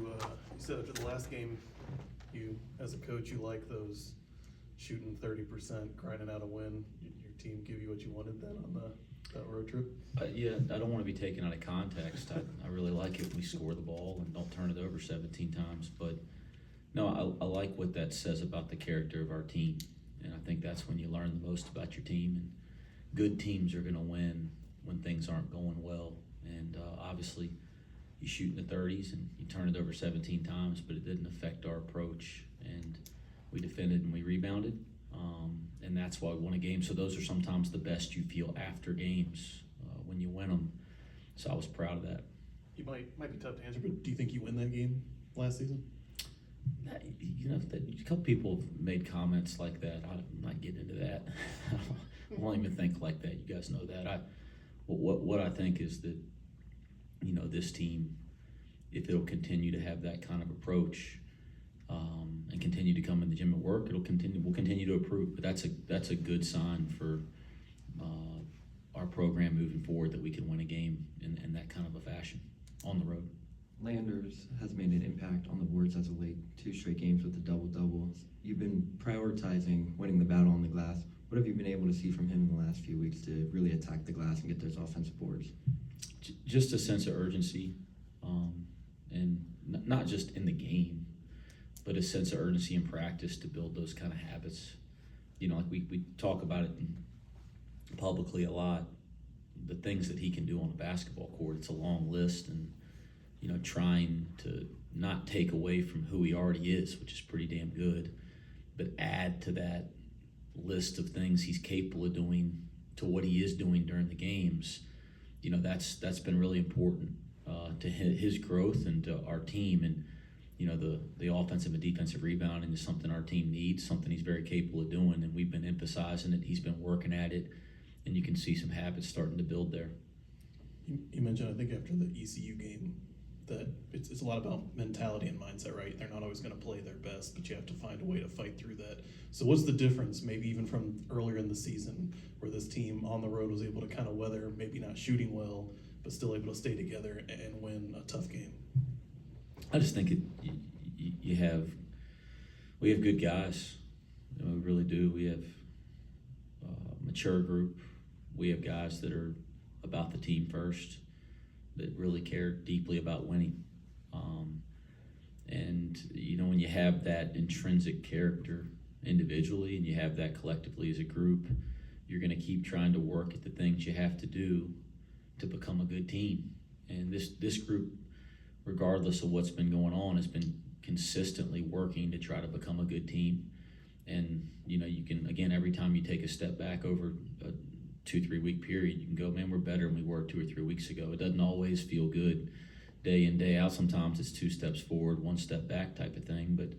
You said after the last game, you, as a coach, you like those shooting 30%, grinding out a win. Your team give you what you wanted then on that road trip? Yeah, I don't want to be taken out of context. I really like it when we score the ball and don't turn it over 17 times. But no, I like what that says about the character of our team. And I think that's when you learn the most about your team. And good teams are going to win when things aren't going well. And obviously, you shoot in the 30s and you turn it over 17 times, but it didn't affect our approach. And we defended and we rebounded. And that's why we won a game. So those are sometimes the best you feel after games when you win them. So I was proud of that. You might be tough to answer, but do you think you win that game last season? You know, a couple people have made comments like that. I'm not getting into that. I won't even think like that. You guys know that. What I think is that, you know, this team, if it'll continue to have that kind of approach and continue to come in the gym and work, we'll continue to improve. But that's a good sign for our program moving forward, that we can win a game in that kind of a fashion on the road. Landers has made an impact on the boards as of late, 2 straight games with the double-doubles. You've been prioritizing winning the battle on the glass. What have you been able to see from him in the last few weeks to really attack the glass and get those offensive boards? Just a sense of urgency, and not just in the game, but a sense of urgency in practice to build those kind of habits. You know, like we talk about it publicly a lot, the things that he can do on a basketball court. It's a long list, and you know, trying to not take away from who he already is, which is pretty damn good, but add to that list of things he's capable of doing to what he is doing during the games. You know, that's been really important to his growth and to our team. And you know, the offensive and defensive rebounding is something our team needs, something he's very capable of doing, and we've been emphasizing it. He's been working at it, and you can see some habits starting to build there. You mentioned, I think, after the ECU game, that it's a lot about mentality and mindset, right? They're not always going to play their best, but you have to find a way to fight through that. So what's the difference, maybe even from earlier in the season, where this team on the road was able to kind of weather, maybe not shooting well, but still able to stay together and win a tough game? I just think we have good guys. You know, we really do. We have a mature group. We have guys that are about the team first, that really care deeply about winning. And you know, when you have that intrinsic character individually and you have that collectively as a group, you're going to keep trying to work at the things you have to do to become a good team. And this group, regardless of what's been going on, has been consistently working to try to become a good team. And you know, you can, again, every time you take a step back over a 2-3 week period, you can go, man, we're better than we were 2 or 3 weeks ago. It doesn't always feel good day in, day out. Sometimes it's 2 steps forward, 1 step back type of thing. But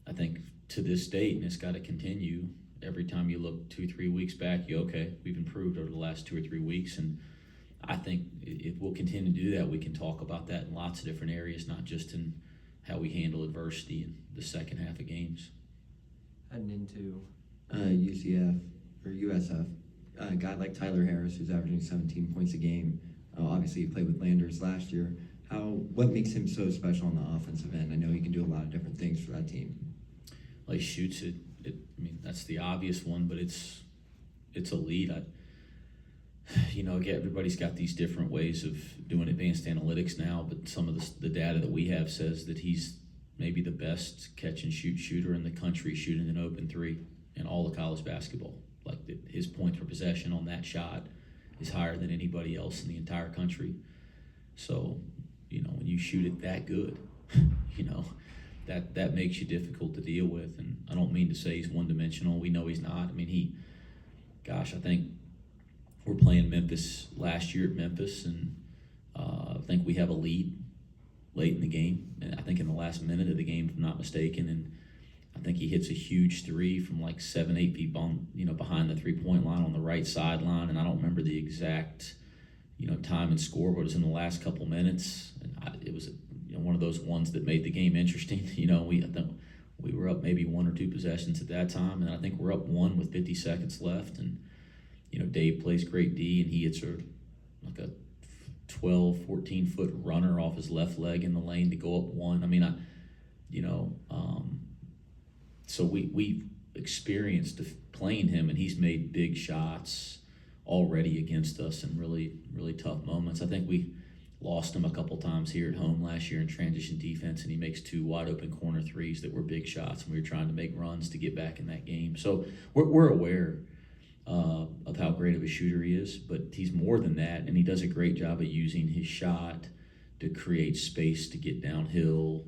I think to this date, and it's got to continue, every time you look 2-3 weeks back, we've improved over the last 2 or 3 weeks. And I think if we'll continue to do that, we can talk about that in lots of different areas, not just in how we handle adversity in the second half of games. Heading into UCF or USF, a guy like Tyler Harris, who's averaging 17 points a game. Obviously, he played with Landers last year. What makes him so special on the offensive end? I know he can do a lot of different things for that team. Well, he shoots it. I mean, that's the obvious one, but it's elite. You know, again, everybody's got these different ways of doing advanced analytics now, but some of the data that we have says that he's maybe the best catch and shoot shooter in the country, shooting an open 3 in all of college basketball. Like his points per possession on that shot is higher than anybody else in the entire country. So, you know, when you shoot it that good, you know, that makes you difficult to deal with. And I don't mean to say he's one-dimensional. We know he's not. I mean, I think we're playing Memphis last year at Memphis, and I think we have a lead late in the game. And I think in the last minute of the game, if I'm not mistaken, and I think he hits a huge 3 from like 7-8 feet behind the 3-point line on the right sideline. And I don't remember the exact, time and score, but it was in the last couple minutes. And it was, one of those ones that made the game interesting. I think we were up maybe 1 or 2 possessions at that time. And I think we're up 1 with 50 seconds left. And, Dave plays great D, and he hits like a 12, 14-foot runner off his left leg in the lane to go up one. I mean, so we experienced playing him, and he's made big shots already against us in really, really tough moments. I think we lost him a couple times here at home last year in transition defense, and he makes 2 wide open corner threes that were big shots, and we were trying to make runs to get back in that game. So we're aware of how great of a shooter he is, but he's more than that, and he does a great job of using his shot to create space to get downhill.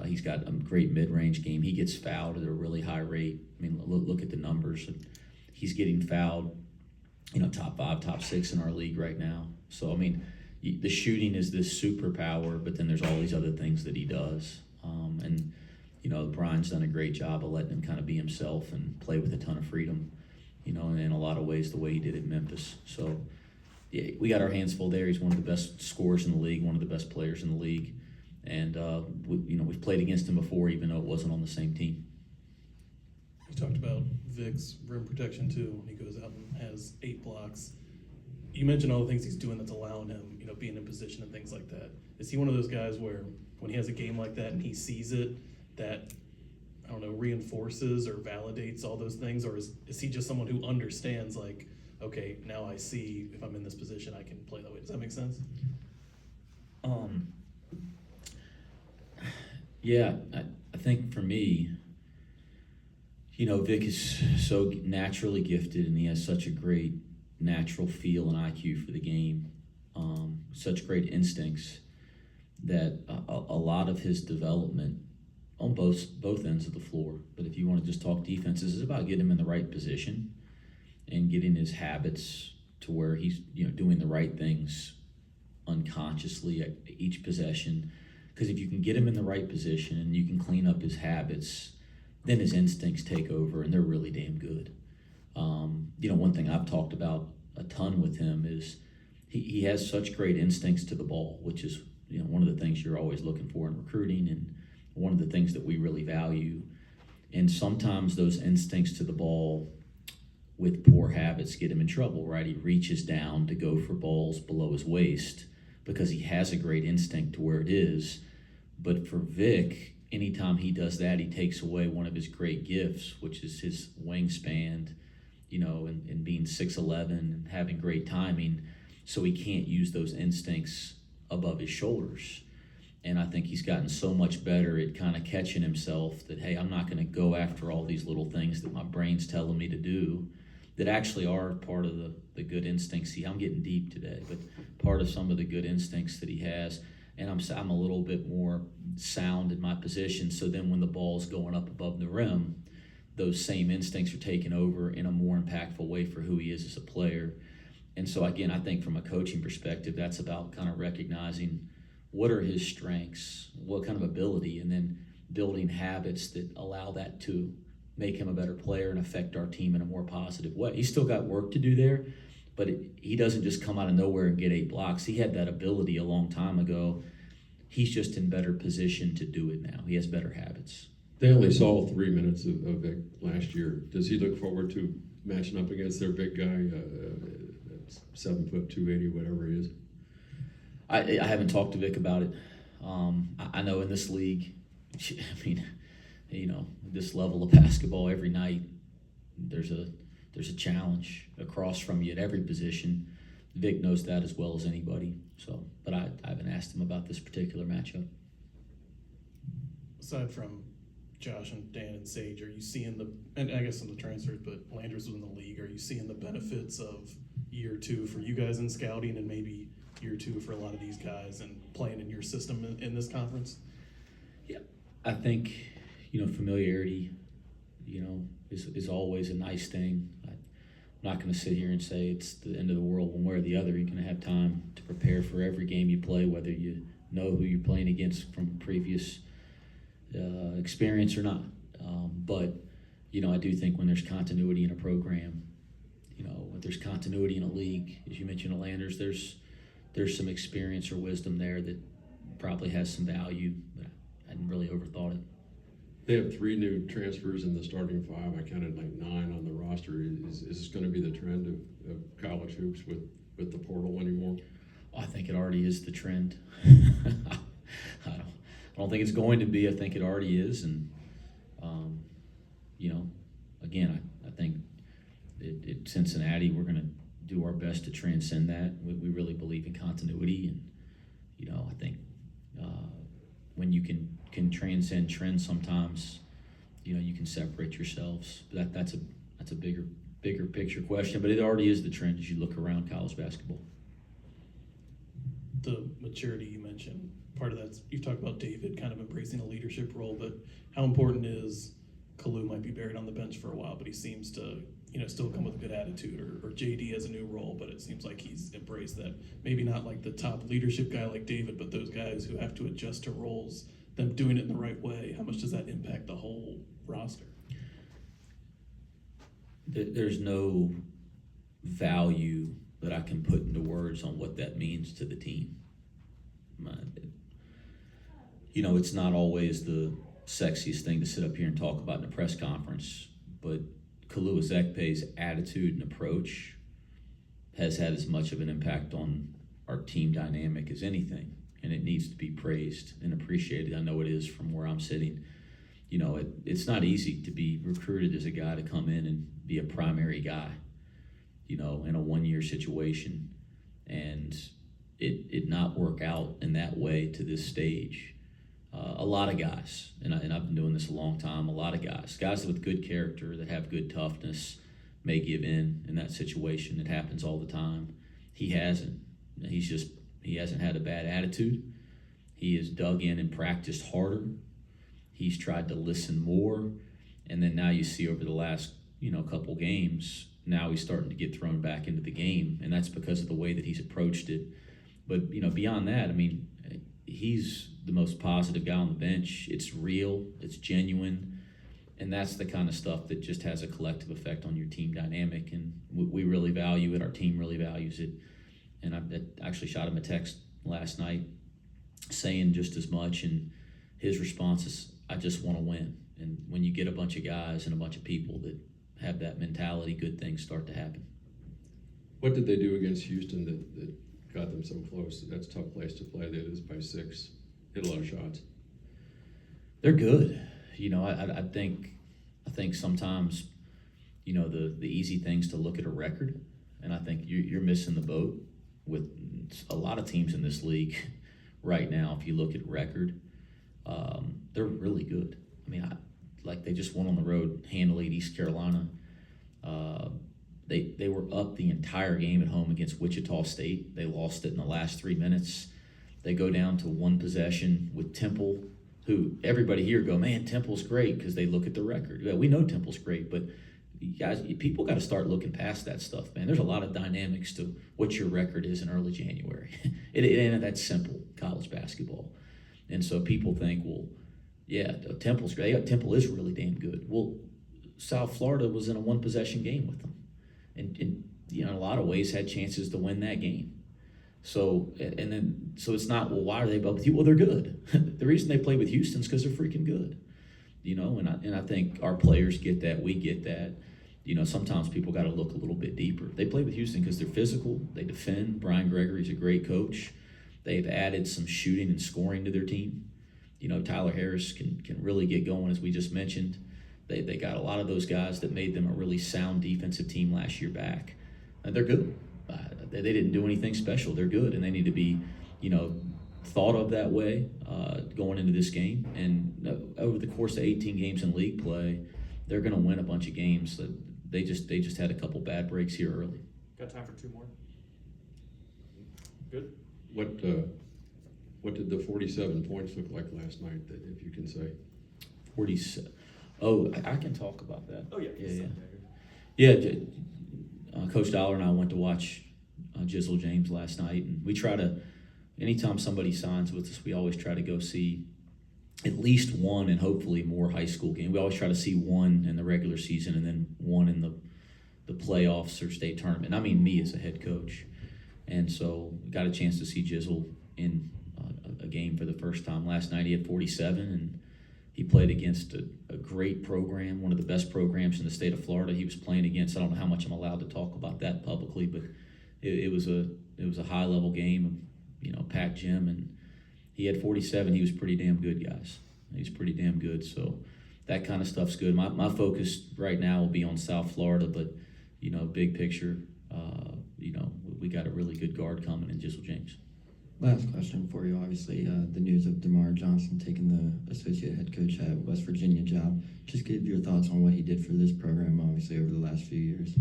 He's got a great mid-range game. He gets fouled at a really high rate. I mean, look at the numbers. He's getting fouled, top 5, top 6 in our league right now. So, I mean, the shooting is this superpower, but then there's all these other things that he does. And Brian's done a great job of letting him kind of be himself and play with a ton of freedom, in a lot of ways the way he did at Memphis. So, yeah, we got our hands full there. He's one of the best scorers in the league, one of the best players in the league. And, we've played against him before, even though it wasn't on the same team. You talked about Vic's rim protection too. He goes out and has 8 blocks. You mentioned all the things he's doing that's allowing him, being in position and things like that. Is he one of those guys where when he has a game like that and he sees it, that, reinforces or validates all those things? Or is he just someone who understands, like, okay, now I see if I'm in this position, I can play that way? Does that make sense? Yeah, I think for me, Vic is so naturally gifted, and he has such a great natural feel and IQ for the game, such great instincts that a lot of his development on both ends of the floor, but if you want to just talk defenses, is about getting him in the right position and getting his habits to where he's doing the right things unconsciously at each possession. Because if you can get him in the right position and you can clean up his habits, then his instincts take over, and they're really damn good. One thing I've talked about a ton with him is he has such great instincts to the ball, which is one of the things you're always looking for in recruiting, and one of the things that we really value. And sometimes those instincts to the ball with poor habits get him in trouble, right? He reaches down to go for balls below his waist because he has a great instinct to where it is. But for Vic, anytime he does that, he takes away one of his great gifts, which is his wingspan, and being 6'11" and having great timing. So he can't use those instincts above his shoulders. And I think he's gotten so much better at kind of catching himself that, hey, I'm not going to go after all these little things that my brain's telling me to do that actually are part of the good instincts. See, I'm getting deep today, but part of some of the good instincts that he has. And I'm a little bit more sound in my position. So then when the ball's going up above the rim, those same instincts are taking over in a more impactful way for who he is as a player. And so, again, I think from a coaching perspective, that's about kind of recognizing what are his strengths, what kind of ability, and then building habits that allow that to make him a better player and affect our team in a more positive way. He's still got work to do there, but he doesn't just come out of nowhere and get 8 blocks. He had that ability a long time ago. He's just in better position to do it now. He has better habits. They only saw 3 minutes of Vic last year. Does he look forward to matching up against their big guy, 7 foot 280, whatever he is? I haven't talked to Vic about it. I know in this league, this level of basketball every night, there's a challenge across from you at every position. Vic knows that as well as anybody. So, but I haven't asked him about this particular matchup. Aside from Josh and Dan and Sage, are you seeing and I guess in the transfers, but Landers was in the league, are you seeing the benefits of year 2 for you guys in scouting, and maybe year 2 for a lot of these guys and playing in your system in this conference? Yeah, I think, familiarity, is always a nice thing. I'm not going to sit here and say it's the end of the world one way or the other. You're going to have time to prepare for every game you play, whether you know who you're playing against from previous experience or not. But I do think when there's continuity in a program, when there's continuity in a league, as you mentioned, Landers, there's some experience or wisdom there that probably has some value, but I hadn't really overthought it. They have 3 new transfers in the starting 5. I counted like 9 on the roster. Is this going to be the trend of college hoops with the portal anymore? I think it already is the trend. I don't think it's going to be. I think it already is, and again, I think at Cincinnati we're going to do our best to transcend that. We really believe in continuity, and I think when you can transcend trends, sometimes you can separate yourselves. But that's a bigger picture question. But it already is the trend as you look around college basketball. The maturity you mentioned, part of that's, you talked about David kind of embracing a leadership role, but how important is Kalu might be buried on the bench for a while, but he seems to still come with a good attitude, or JD has a new role, but it seems like he's embraced that. Maybe not like the top leadership guy like David, but those guys who have to adjust to roles, them doing it in the right way, how much does that impact the whole roster? There's no value that I can put into words on what that means to the team. It's not always the sexiest thing to sit up here and talk about in a press conference, but Kalu Ezekpe's attitude and approach has had as much of an impact on our team dynamic as anything, and it needs to be praised and appreciated. I know it is from where I'm sitting. It's not easy to be recruited as a guy to come in and be a primary guy, in a one-year situation, and it not work out in that way to this stage. A lot of guys, and I've been doing this a long time, a lot of guys with good character, that have good toughness, may give in that situation. It happens all the time. He hasn't. He hasn't had a bad attitude. He has dug in and practiced harder. He's tried to listen more. And then now you see over the last, couple games, now he's starting to get thrown back into the game. And that's because of the way that he's approached it. But, beyond that, he's the most positive guy on the bench. It's real, it's genuine, and that's the kind of stuff that just has a collective effect on your team dynamic, and we really value it. Our team really values it, and I actually shot him a text last night saying just as much, and his response is, I just want to win. And when you get a bunch of guys and a bunch of people that have that mentality, good things start to happen. What did they do against Houston that got them so close? That's a tough place to play. They lose by 6. Hit a lot of shots. They're good. I think sometimes, the easy thing's to look at a record, and I think you're missing the boat with a lot of teams in this league right now. If you look at record, they're really good. They just went on the road handily at East Carolina. They were up the entire game at home against Wichita State. They lost it in the last 3 minutes. They go down to one possession with Temple, who everybody here go, man, Temple's great, because they look at the record. Yeah, we know Temple's great, but guys, people got to start looking past that stuff, man. There's a lot of dynamics to what your record is in early January. It ain't that simple, college basketball. And so people think, well, yeah, Temple's great. Yeah, Temple is really damn good. Well, South Florida was in a one-possession game with them, and in a lot of ways had chances to win that game. So it's not, well, why are they above with you? Well, they're good. The reason they play with Houston is because they're freaking good. And I think our players get that. We get that. Sometimes people got to look a little bit deeper. They play with Houston because they're physical. They defend. Brian Gregory's a great coach. They've added some shooting and scoring to their team. Tyler Harris can really get going, as we just mentioned. They got a lot of those guys that made them a really sound defensive team last year back. And they're good. They didn't do anything special. They're good, and they need to be, thought of that way going into this game. And over the course of 18 games in league play, they're going to win a bunch of games. They just had a couple bad breaks here early. Got time for 2 more? Good. What did the 47 points look like last night, if you can say? 47. Oh, I can talk about that. Oh, yeah. Yeah. Coach Dollar and I went to watch Jizzle James last night, and we try to, anytime somebody signs with us, we always try to go see at least one and hopefully more high school game. We always try to see one in the regular season and then one in the playoffs or state tournament. And I mean me as a head coach. And so got a chance to see Jizzle in a game for the first time last night. He had 47, and he played against a great program, one of the best programs in the state of Florida he was playing against. I don't know how much I'm allowed to talk about that publicly, but it was it was a high level game, packed gym, and he had 47. He was pretty damn good, guys. He's pretty damn good. So that kind of stuff's good. My focus right now will be on South Florida, but big picture, we got a really good guard coming in Jizzle James. Last question for you. Obviously, the news of DeMar Johnson taking the associate head coach at West Virginia job. Just give your thoughts on what he did for this program, obviously, over the last few years.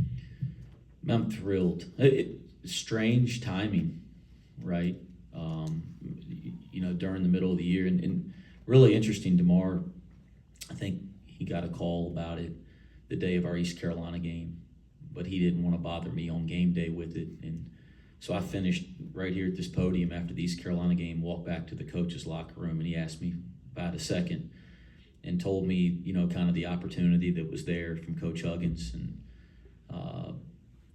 I'm thrilled. Strange timing, right? During the middle of the year, and really interesting. DeMar, I think he got a call about it the day of our East Carolina game, but he didn't want to bother me on game day with it, and so I finished right here at this podium after the East Carolina game, walked back to the coach's locker room, and he asked me about a second and told me, kind of the opportunity that was there from Coach Huggins, and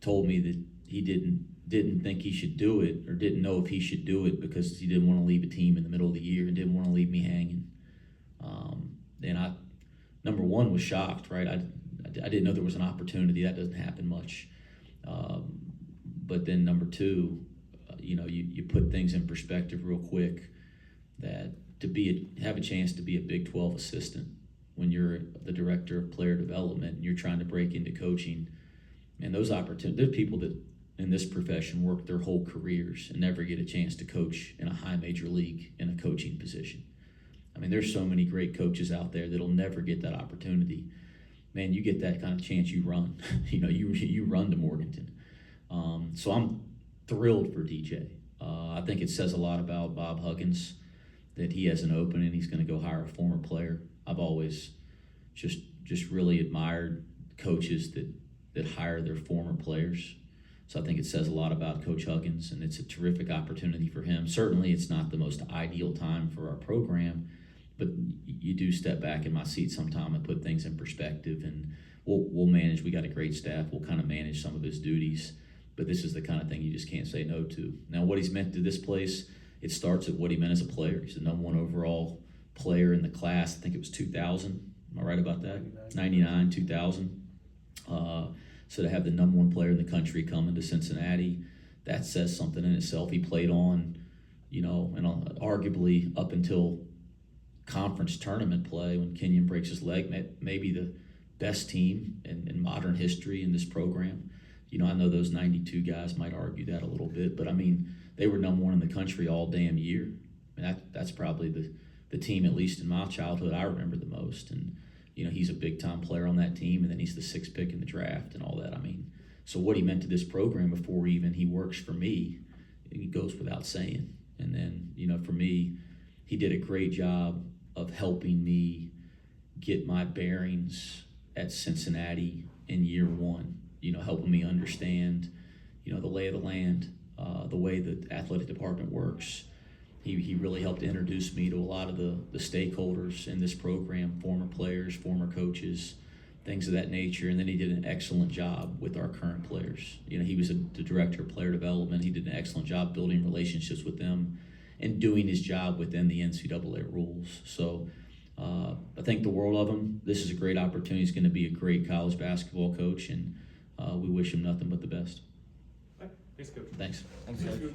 told me that he didn't think he should do it, or didn't know if he should do it, because he didn't want to leave a team in the middle of the year and didn't want to leave me hanging. And I, number one, was shocked, right? I didn't know there was an opportunity. That doesn't happen much. But then number two, you put things in perspective real quick, that have a chance to be a Big 12 assistant when you're the director of player development and you're trying to break into coaching, and those opportunities, there's people that in this profession work their whole careers and never get a chance to coach in a high major league in a coaching position. I mean, there's so many great coaches out there that'll never get that opportunity. Man, you get that kind of chance, you run. You run to Morganton. So I'm thrilled for DJ. I think it says a lot about Bob Huggins that he has an opening. He's going to go hire a former player. I've always just really admired coaches that hire their former players. So I think it says a lot about Coach Huggins, and it's a terrific opportunity for him. Certainly it's not the most ideal time for our program, but you do step back in my seat sometime and put things in perspective, and we'll manage. We got a great staff. We'll kind of manage some of his duties, but this is the kind of thing you just can't say no to. Now, what he's meant to this place, it starts at what he meant as a player. He's the number one overall player in the class. I think it was 2000. Am I right about that? 99, 2000. So to have the number one player in the country coming to Cincinnati, that says something in itself. He played on, and arguably up until conference tournament play when Kenyon breaks his leg, maybe the best team in modern history in this program. I know those 92 guys might argue that a little bit, but I mean, they were number one in the country all damn year. I mean, that's probably the team, at least in my childhood, I remember the most. And he's a big-time player on that team, and then he's the sixth pick in the draft and all that. I mean, so what he meant to this program before even he works for me, it goes without saying. And then, for me, he did a great job of helping me get my bearings at Cincinnati in year one, helping me understand, the lay of the land, the way the athletic department works. He really helped introduce me to a lot of the stakeholders in this program, former players, former coaches, things of that nature. And then he did an excellent job with our current players. He was the director of player development. He did an excellent job building relationships with them and doing his job within the NCAA rules. So I think the world of him. This is a great opportunity. He's going to be a great college basketball coach, and we wish him nothing but the best. Thanks, Coach. Thanks. Thanks, Coach.